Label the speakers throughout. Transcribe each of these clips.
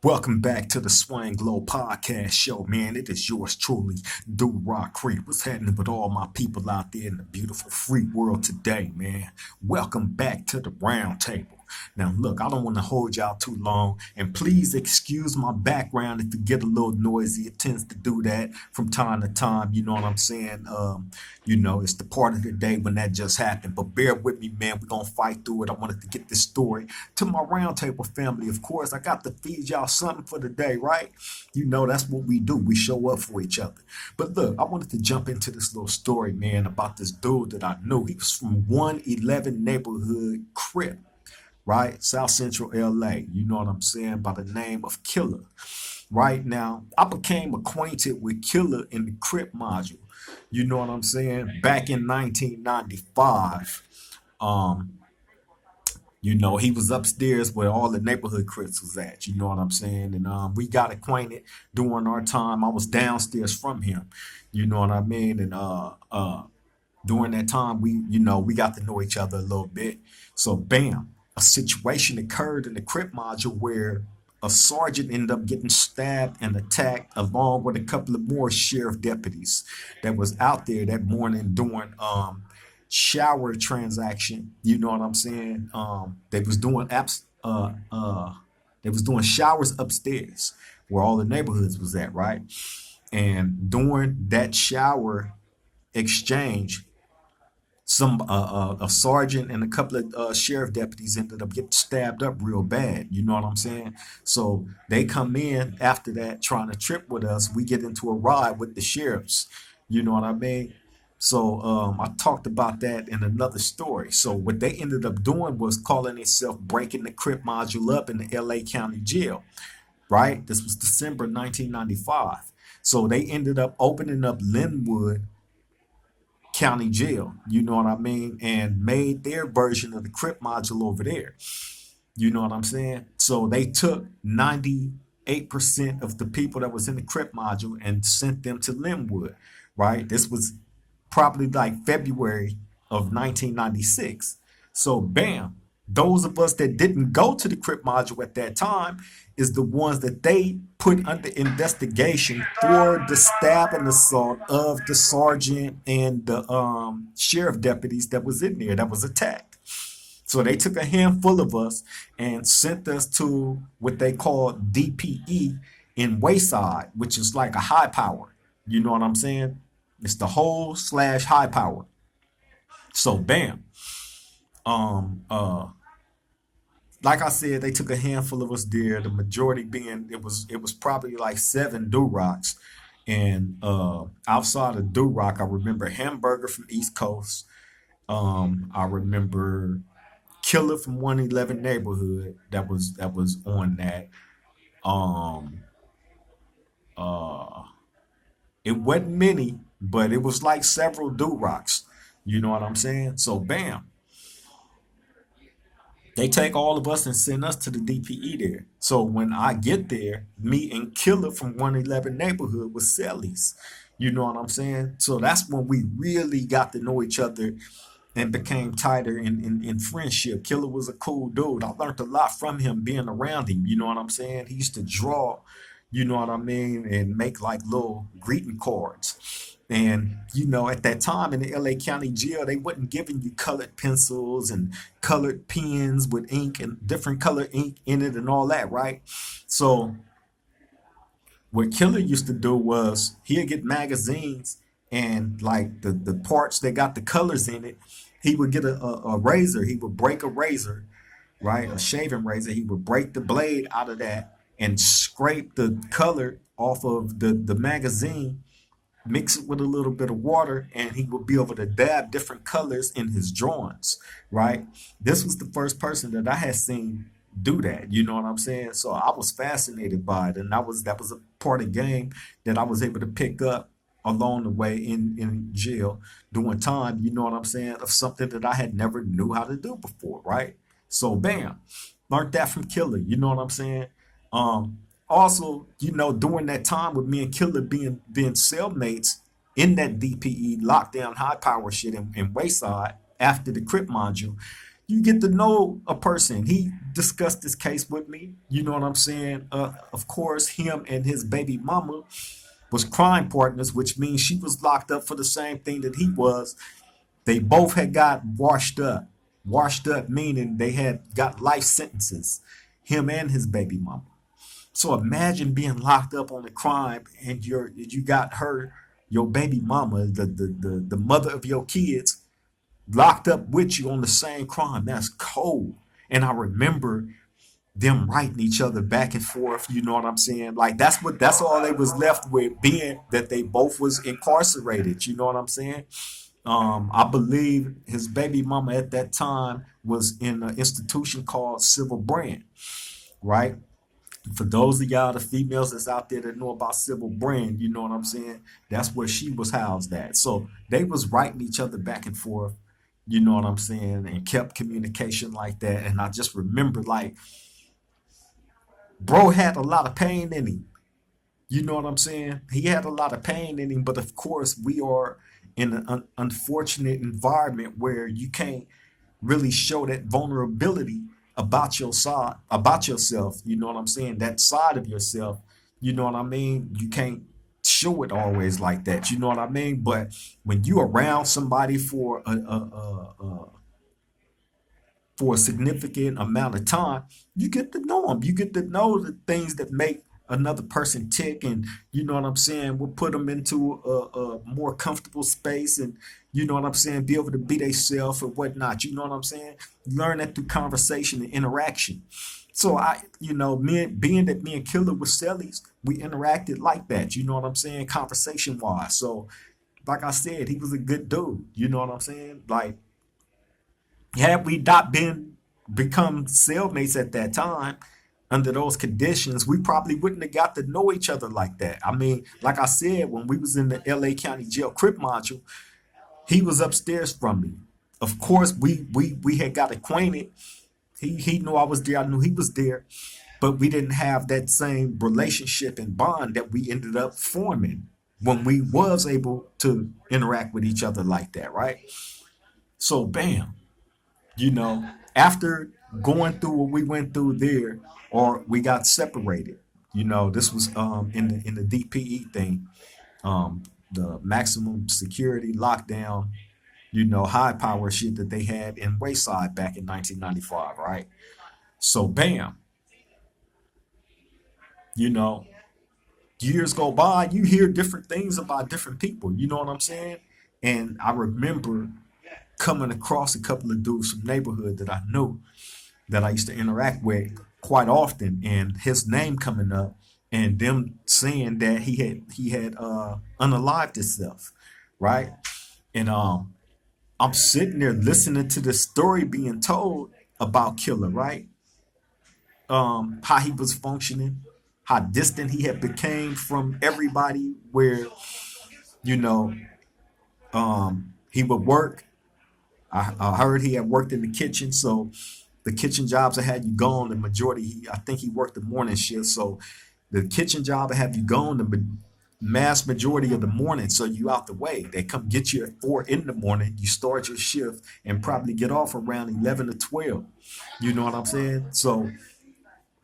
Speaker 1: Welcome back to the Swing Glow Podcast Show, man. It is yours truly, Do Rock Creep. What's happening with all my people out there in the beautiful free world today, man? Welcome back to the round table. Now, look, I don't want to hold y'all too long, and please excuse my background if it get a little noisy. It tends to do that from time to time. You know what I'm saying? It's the part of the day when that just happened. But bear with me, man. We're gonna fight through it. I wanted to get this story to my roundtable family. Of course, I got to feed y'all something for the day, right? You know that's what we do. We show up for each other. But look, I wanted to jump into this little story, man, about this dude that I knew. He was from 111 neighborhood CRIP, right? South Central LA. You know what I'm saying? By the name of Killa. Right now, I became acquainted with Killa in the CRIP module. You know what I'm saying? Back in 1995. Um, he was upstairs where all the neighborhood Crips was at. You know what I'm saying? And we got acquainted during our time. I was downstairs from him. You know what I mean? And during that time, we got to know each other a little bit. So, bam, a situation occurred in the Crip module where a sergeant ended up getting stabbed and attacked, along with a couple of more sheriff deputies that was out there that morning doing shower transaction. You know what I'm saying? They was doing showers upstairs where all the neighborhoods was at, right? And during that shower exchange, a sergeant and a couple of sheriff deputies ended up getting stabbed up real bad. You know what I'm saying? So they come in after that trying to trip with us. We get into a ride with the sheriffs. You know what I mean? So I talked about that in another story. So what they ended up doing was calling itself breaking the CRIP module up in the LA County Jail. Right? This was December 1995. So they ended up opening up Linwood County Jail, you know what I mean, and made their version of the CRIP module over there. You know what I'm saying? So they took 98% of the people that was in the CRIP module and sent them to Linwood, right? This was probably like February of 1996. So bam, those of us that didn't go to the CRIP module at that time is the ones that they put under investigation for the stab and assault of the sergeant and the sheriff deputies that was in there that was attacked. So they took a handful of us and sent us to what they call DPE in Wayside, which is like a high power. You know what I'm saying? It's the whole slash high power. So bam. Um uh like I said, they took a handful of us there. The majority being it was probably like seven Durocs. And outside of Duroc, I remember Hamburger from East Coast. I remember Killer from 111 neighborhood that was on that. Um uh it wasn't many, but it was like several Durocs. You know what I'm saying? So bam, they take all of us and send us to the DPE there. So when I get there, me and Killer from 111 neighborhood was cellies. You know what I'm saying? So that's when we really got to know each other and became tighter in friendship. Killer was a cool dude. I learned a lot from him being around him. You know what I'm saying? He used to draw, you know what I mean, and make like little greeting cards. And at that time in the LA County Jail, they wasn't giving you colored pencils and colored pens with ink and different color ink in it and all that, right? So what Killer used to do was he'd get magazines and like the parts that got the colors in it, he would get a razor. He would break a razor, right? A shaving razor. He would break the blade out of that and scrape the color off of the magazine, mix it with a little bit of water, and he would be able to dab different colors in his drawings, right? This was the first person that I had seen do that. You know what I'm saying? So I was fascinated by it, and that was a part of the game that I was able to pick up along the way in jail doing time. You know what I'm saying? Of something that I had never knew how to do before, right? So bam, learned that from Killer. You know what I'm saying? Also, during that time with me and Killer being cellmates in that DPE lockdown high power shit in Wayside after the CRIP module, You get to know a person. He discussed this case with me. You know what I'm saying? Of course, him and his baby mama was crime partners, which means she was locked up for the same thing that he was. They both had got washed up. Washed up meaning they had got life sentences, him and his baby mama. So imagine being locked up on a crime and you got her, your baby mama, the mother of your kids, locked up with you on the same crime. That's cold. And I remember them writing each other back and forth. You know what I'm saying? Like that's all they was left with, being that they both was incarcerated. You know what I'm saying? I believe his baby mama at that time was in an institution called Civil Brand, right? For those of y'all, the females that's out there that know about Civil Brand, you know what I'm saying? That's where she was housed at. So they was writing each other back and forth, you know what I'm saying, and kept communication like that. And I just remember, like, bro had a lot of pain in him. You know what I'm saying? He had a lot of pain in him, but of course, we are in an unfortunate environment where you can't really show that vulnerability about your side, about yourself. You know what I'm saying? That side of yourself. You know what I mean? You can't show it always like that. You know what I mean? But when you around somebody for a significant amount of time, you get to know them. You get to know the things that make another person tick, and you know what I'm saying. We'll put them into a more comfortable space, and you know what I'm saying. Be able to be themselves and whatnot. You know what I'm saying. Learn that through conversation and interaction. So being that me and Killer were cellies, we interacted like that. You know what I'm saying, conversation wise. So, like I said, he was a good dude. You know what I'm saying, like had we not become cellmates at that time, under those conditions, we probably wouldn't have got to know each other like that. I mean, like I said, when we was in the LA County Jail CRIP module, he was upstairs from me. Of course, we had got acquainted. He knew I was there. I knew he was there, but we didn't have that same relationship and bond that we ended up forming when we was able to interact with each other like that, right? So, bam, after going through what we went through there, or we got separated. This was in the DPE thing, the maximum security lockdown, high power shit that they had in Wayside back in 1995, right? So bam, you know, years go by, you hear different things about different people, you know what I'm saying? And I remember coming across a couple of dudes from neighborhood that I knew, that I used to interact with quite often, and his name coming up, and them saying that he had unalived himself, right? And I'm sitting there listening to the story being told about Killer, right? How he was functioning, how distant he had became from everybody, where you know he would work. I heard he had worked in the kitchen, so the kitchen jobs that had you gone, the majority, I think he worked the morning shift, so the kitchen job that have you gone the mass majority of the morning, so you out the way. They come get you at 4 in the morning, you start your shift, and probably get off around 11 to 12. You know what I'm saying? So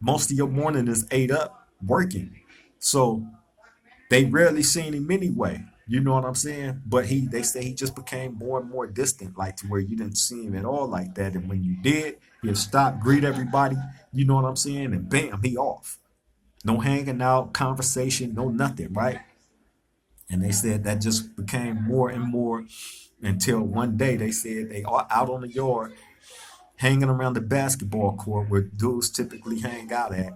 Speaker 1: most of your morning is ate up working. So they rarely seen him anyway. You know what I'm saying? But they say he just became more and more distant, like to where you didn't see him at all like that. And when you did, he'd stop, greet everybody, you know what I'm saying? And bam, he off. No hanging out, conversation, no nothing, right? And they said that just became more and more, until one day they said they are out on the yard hanging around the basketball court where dudes typically hang out at.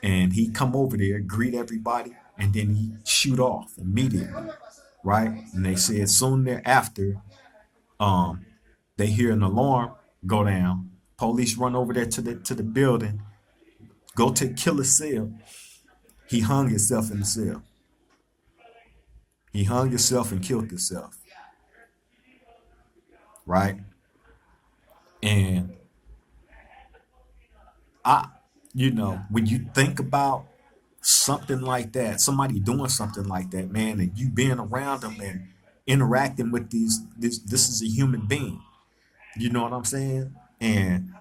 Speaker 1: And he come over there, greet everybody, and then he shoot off immediately, right? And they said soon thereafter, um, they hear an alarm go down. Police run over there to the building, go to Killer's cell. He hung himself in the cell. He hung himself and killed himself, right? And I, when you think about something like that, somebody doing something like that, man, and you being around them and interacting with this is a human being. You know what I'm saying? And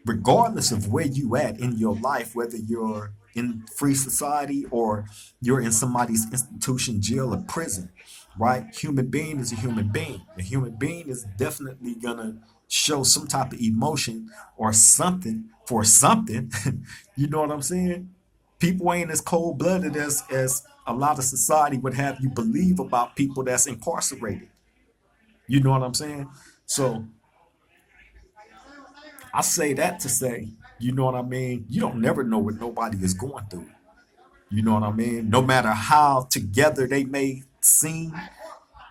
Speaker 1: regardless of where you at in your life, whether you're in free society or you're in somebody's institution, jail, or prison, right? Human being is a human being. A human being is definitely gonna show some type of emotion or something for something. You know what I'm saying? People ain't as cold blooded as a lot of society would have you believe about people that's incarcerated. You know what I'm saying? So I say that to say, you know what I mean? You don't never know what nobody is going through. You know what I mean? No matter how together they may seem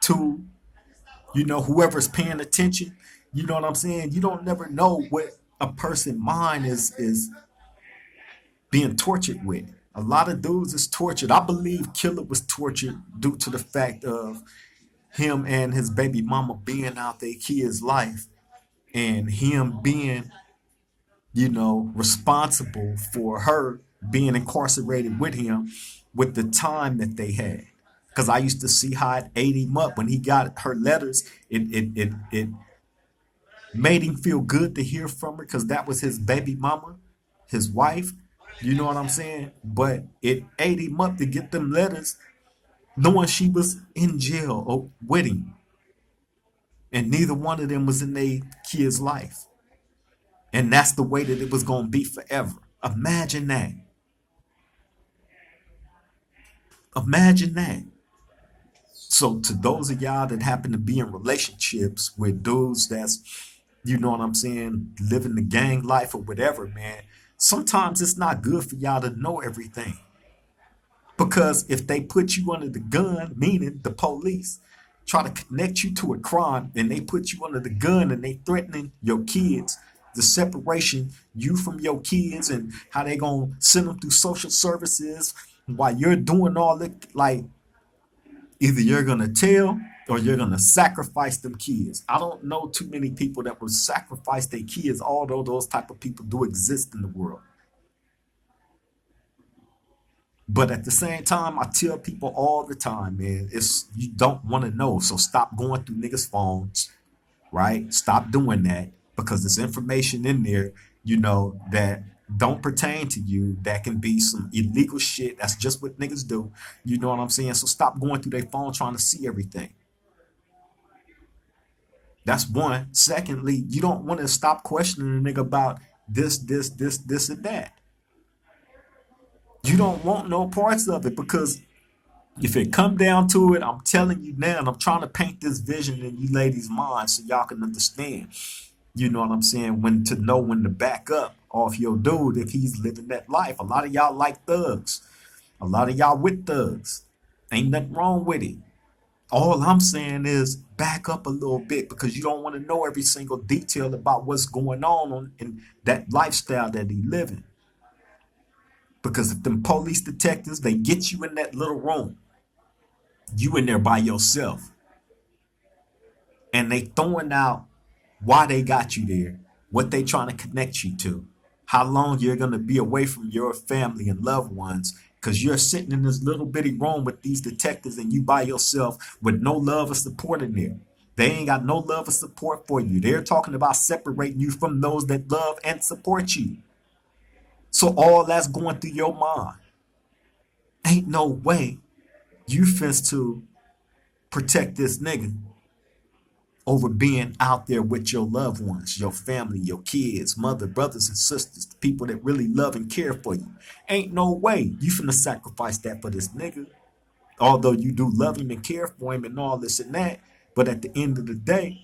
Speaker 1: to, whoever's paying attention, you know what I'm saying? You don't never know what a person mind is being tortured with. A lot of dudes is tortured. I believe Killer was tortured due to the fact of him and his baby mama being out their kid's life and him being responsible for her being incarcerated with him with the time that they had. Because I used to see how it ate him up when he got her letters. It made him feel good to hear from her because that was his baby mama, his wife. You know what I'm saying? But it ate him up to get them letters, knowing she was in jail or with him, and neither one of them was in their kid's life. And that's the way that it was going to be forever. Imagine that. Imagine that. So to those of y'all that happen to be in relationships with dudes that's, you know what I'm saying, living the gang life or whatever, man, sometimes it's not good for y'all to know everything. Because if they put you under the gun, meaning the police, try to connect you to a crime and they put you under the gun and they threatening your kids, the separation, you from your kids and how they gonna send them through social services while you're doing all that, like either you're gonna tell or you're gonna sacrifice them kids. I don't know too many people that would sacrifice their kids, although those type of people do exist in the world. But at the same time, I tell people all the time, man, it's you don't want to know. So stop going through niggas' phones, right? Stop doing that because there's information in there, that don't pertain to you. That can be some illegal shit. That's just what niggas do. You know what I'm saying? So stop going through their phone trying to see everything. That's one. Secondly, you don't want to stop questioning a nigga about this, and that. You don't want no parts of it because if it come down to it, I'm telling you now, and I'm trying to paint this vision in you ladies' minds so y'all can understand. You know what I'm saying? When to back up off your dude if he's living that life. A lot of y'all like thugs. A lot of y'all with thugs. Ain't nothing wrong with it. All I'm saying is back up a little bit because you don't want to know every single detail about what's going on in that lifestyle that he living. Because if them police detectives, they get you in that little room, you in there by yourself, and they throwing out why they got you there, what they trying to connect you to, how long you're gonna be away from your family and loved ones, because you're sitting in this little bitty room with these detectives and you by yourself with no love or support in there. They ain't got no love or support for you. They're talking about separating you from those that love and support you. So all that's going through your mind. Ain't no way you finna to protect this nigga over being out there with your loved ones, your family, your kids, mother, brothers, and sisters, the people that really love and care for you. Ain't no way you finna sacrifice that for this nigga. Although you do love him and care for him and all this and that, but at the end of the day,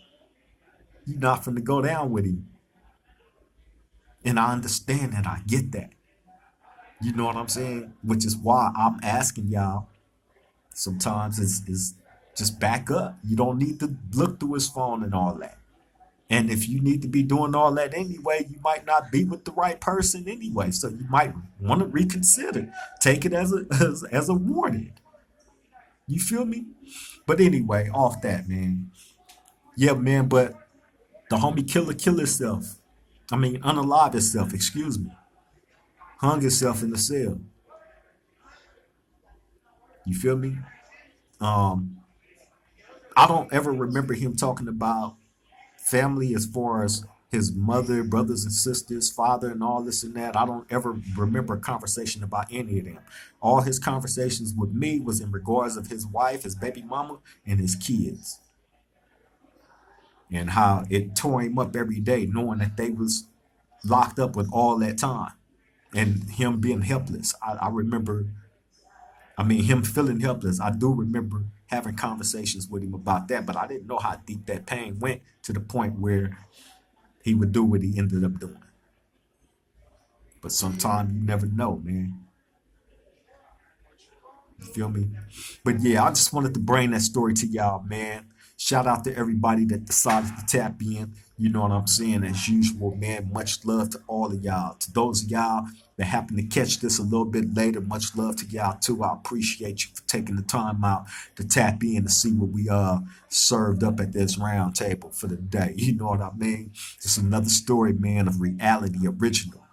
Speaker 1: you're not finna go down with him. And I understand that. I get that. You know what I'm saying? Which is why I'm asking y'all sometimes is just back up. You don't need to look through his phone and all that. And if you need to be doing all that anyway, you might not be with the right person anyway. So you might want to reconsider. Take it as a warning. You feel me? But anyway, off that, man. Yeah, man, but the homie Killer killed himself. I mean, unalive himself, excuse me. Hung himself in the cell. You feel me? Um, I don't ever remember him talking about family as far as his mother, brothers and sisters, father, and all this and that. I don't ever remember a conversation about any of them. All his conversations with me was in regards of his wife, his baby mama, and his kids, and how it tore him up every day knowing that they was locked up with all that time and him being helpless. I remember, I mean, him feeling helpless. I do remember having conversations with him about that, but I didn't know how deep that pain went to the point where he would do what he ended up doing. But sometimes you never know, man. You feel me? But yeah, I just wanted to bring that story to y'all, man. Shout out to everybody that decided to tap in. You know what I'm saying? As usual, man. Much love to all of y'all. To those of y'all that happen to catch this a little bit later, much love to y'all too. I appreciate you for taking the time out to tap in to see what we served up at this round table for the day. You know what I mean? Just another story, man, of reality original.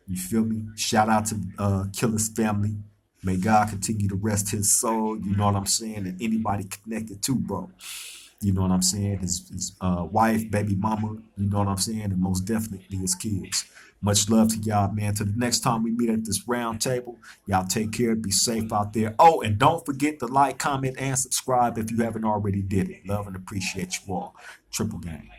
Speaker 1: You feel me? Shout out to Killa's family. May God continue to rest his soul. You know what I'm saying? And anybody connected to, bro. You know what I'm saying? His wife, baby mama. You know what I'm saying? And most definitely his kids. Much love to y'all, man. Till the next time we meet at this round table, y'all take care. Be safe out there. Oh, and don't forget to like, comment, and subscribe if you haven't already did it. Love and appreciate you all. Triple gang.